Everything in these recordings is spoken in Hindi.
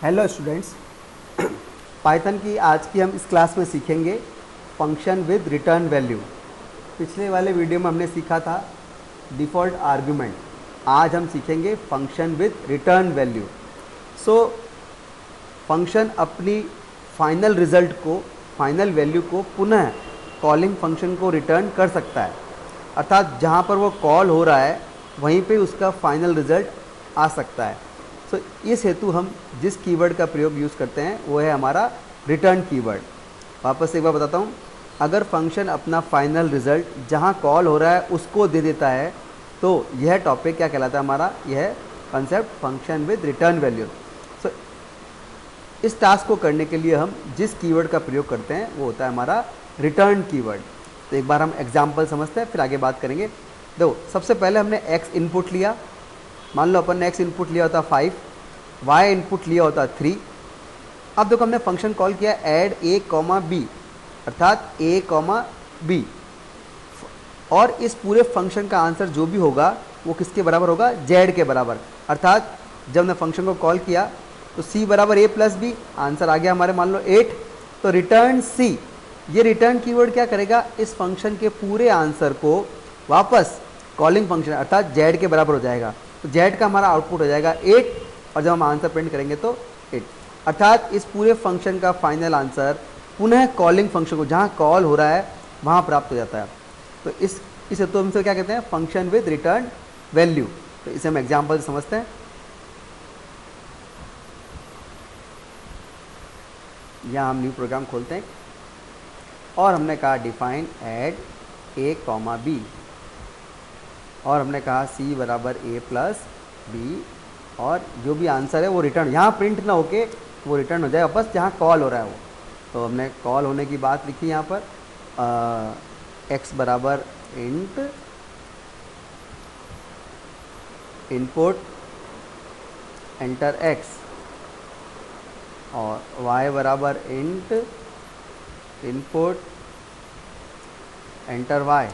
हेलो स्टूडेंट्स, पाइथन की आज की हम इस क्लास में सीखेंगे फंक्शन विद रिटर्न वैल्यू। पिछले वाले वीडियो में हमने सीखा था डिफ़ॉल्ट आर्गुमेंट। आज हम सीखेंगे function with return value. So function अपनी फाइनल रिज़ल्ट को, फाइनल वैल्यू को पुनः कॉलिंग फंक्शन को रिटर्न कर सकता है, अर्थात जहाँ पर वो कॉल हो रहा है वहीं पे उसका फाइनल रिज़ल्ट आ सकता है। सो इस हेतु हम जिस कीवर्ड का प्रयोग यूज़ करते हैं वो है हमारा रिटर्न कीवर्ड। वापस से एक बार बताता हूँ, अगर फंक्शन अपना फाइनल रिज़ल्ट जहाँ कॉल हो रहा है उसको दे देता है तो यह टॉपिक क्या कहलाता है हमारा, यह concept function with return value. So इस टास्क को करने के लिए हम जिस कीवर्ड का प्रयोग करते हैं वो होता है हमारा रिटर्न कीवर्ड। तो एक बार हम एग्जाम्पल समझते हैं, फिर आगे बात करेंगे। देखो, सबसे पहले हमने x इनपुट लिया। मान लो अपन ने x इनपुट लिया होता 5, y इनपुट लिया होता 3। अब देखो हमने फंक्शन कॉल किया ऐड a कॉमा बी, अर्थात a कॉमा बी, और इस पूरे फंक्शन का आंसर जो भी होगा वो किसके बराबर होगा, z के बराबर। अर्थात जब हमने फंक्शन को कॉल किया तो c बराबर a प्लस बी, आंसर आ गया हमारे मान लो 8। तो रिटर्न c, ये रिटर्न कीवर्ड क्या करेगा, इस फंक्शन के पूरे आंसर को वापस कॉलिंग फंक्शन अर्थात z के बराबर हो जाएगा। तो z का हमारा आउटपुट हो जाएगा 8, और जब हम आंसर प्रिंट करेंगे तो 8, अर्थात इस पूरे फंक्शन का फाइनल आंसर पुनः कॉलिंग फंक्शन को जहाँ कॉल हो रहा है वहाँ प्राप्त हो जाता है। तो इस हेतु हम इसे क्या कहते हैं, फंक्शन विद रिटर्न वैल्यू। तो इसे हम एग्जाम्पल से समझते हैं। यहाँ हम न्यू प्रोग्राम खोलते हैं और हमने कहा define add a comma B, और हमने कहा c बराबर a प्लस बी, और जो भी आंसर है वो रिटर्न, यहाँ प्रिंट ना होके वो रिटर्न हो जाए वापस जहाँ कॉल हो रहा है वो। तो हमने कॉल होने की बात लिखी यहाँ पर, x बराबर इंट इनपुट एंटर x, और y बराबर इंट इनपुट एंटर y,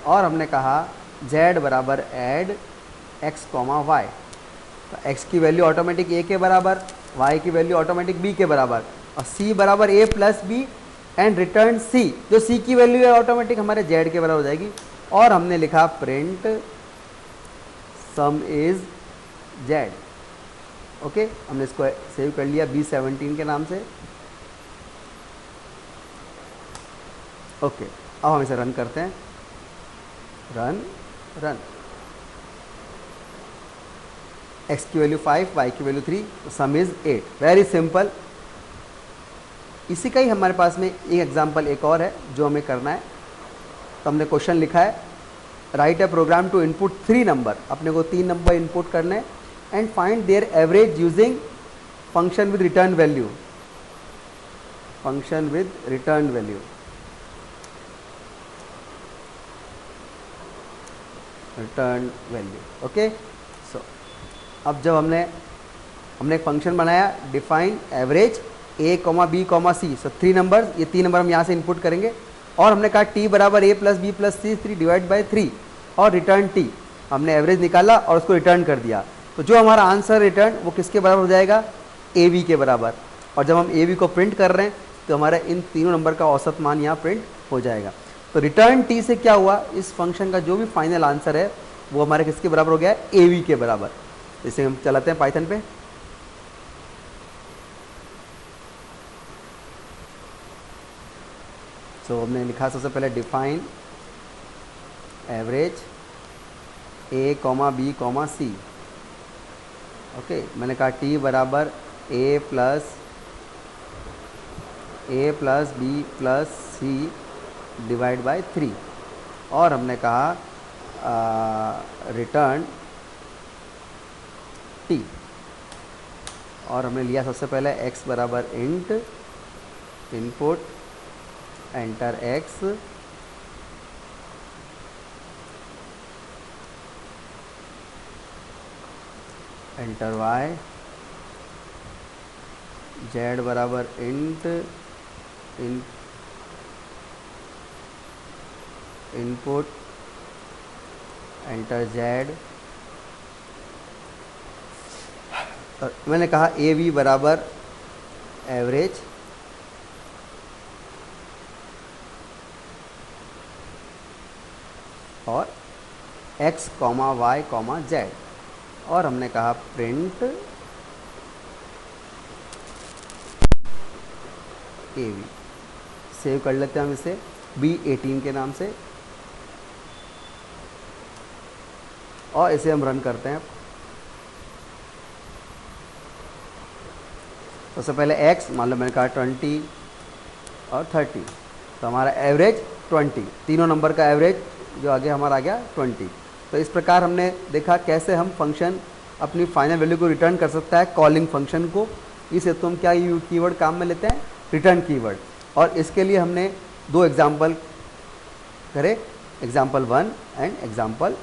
और हमने कहा z बराबर ऐड x कॉमा वाई। तो x की वैल्यू ऑटोमेटिक a के बराबर, y की वैल्यू ऑटोमेटिक b के बराबर, और c बराबर a plus B and return c, जो c की वैल्यू है ऑटोमेटिक हमारे z के बराबर हो जाएगी। और हमने लिखा print sum is z। Okay, हमने इसको सेव कर लिया B17 के नाम से। ओके, अब हम इसे रन करते हैं, रन। x की वैल्यू 5, y की वैल्यू 3, तो सम इज 8। Very simple. इसी का ही हमारे पास में एक एग्जांपल एक और है जो हमें करना है। तो हमने क्वेश्चन लिखा है write a program to input 3 number, अपने को 3 नंबर इनपुट करने हैं, and find their average using function with return value. Function with return value, return value. Okay, so अब जब हमने एक फंक्शन बनाया define average a comma B comma C, so 3 number, ये 3 नंबर हम यहाँ से इनपुट करेंगे, और हमने कहा t बराबर a plus B plus C 3 divide by 3, और रिटर्न t, हमने एवरेज निकाला और उसको रिटर्न कर दिया। तो जो हमारा आंसर रिटर्न वो किसके बराबर हो जाएगा, ए बी के बराबर। और जब हम ए बी को प्रिंट कर रहे हैं तो हमारा इन तीनों नंबर का औसत मान यहाँ प्रिंट हो जाएगा। तो रिटर्न टी से क्या हुआ, इस फंक्शन का जो भी फाइनल आंसर है वो हमारे किसके बराबर हो गया, ए बी के बराबर। इसे हम चलाते हैं पाइथन पे। तो हमने लिखा सबसे पहले define average a comma B comma C. Okay, मैंने कहा t बराबर a plus B plus C divide by 3, और हमने कहा रिटर्न t, और हमने लिया सबसे पहले x बराबर int input enter x, enter y, z बराबर इंट इनपुट एंटर z, और मैंने कहा ए वी बराबर एवरेज और x comma Y comma Z, और हमने कहा प्रिंट ए वी। सेव कर लेते हैं हम इसे B18 के नाम से और इसे हम रन करते हैं। सबसे पहले x मान लो मैंने कहा 20 और 30, तो हमारा एवरेज 20, तीनों नंबर का एवरेज जो आगे हमारा आ गया 20। तो इस प्रकार हमने देखा कैसे हम फंक्शन अपनी फाइनल वैल्यू को रिटर्न कर सकता है कॉलिंग फंक्शन को। इस हेतु हम क्या कीवर्ड काम में लेते हैं, रिटर्न कीवर्ड। और इसके लिए हमने दो एग्जाम्पल करे, एग्जाम्पल 1 एंड एग्जाम्पल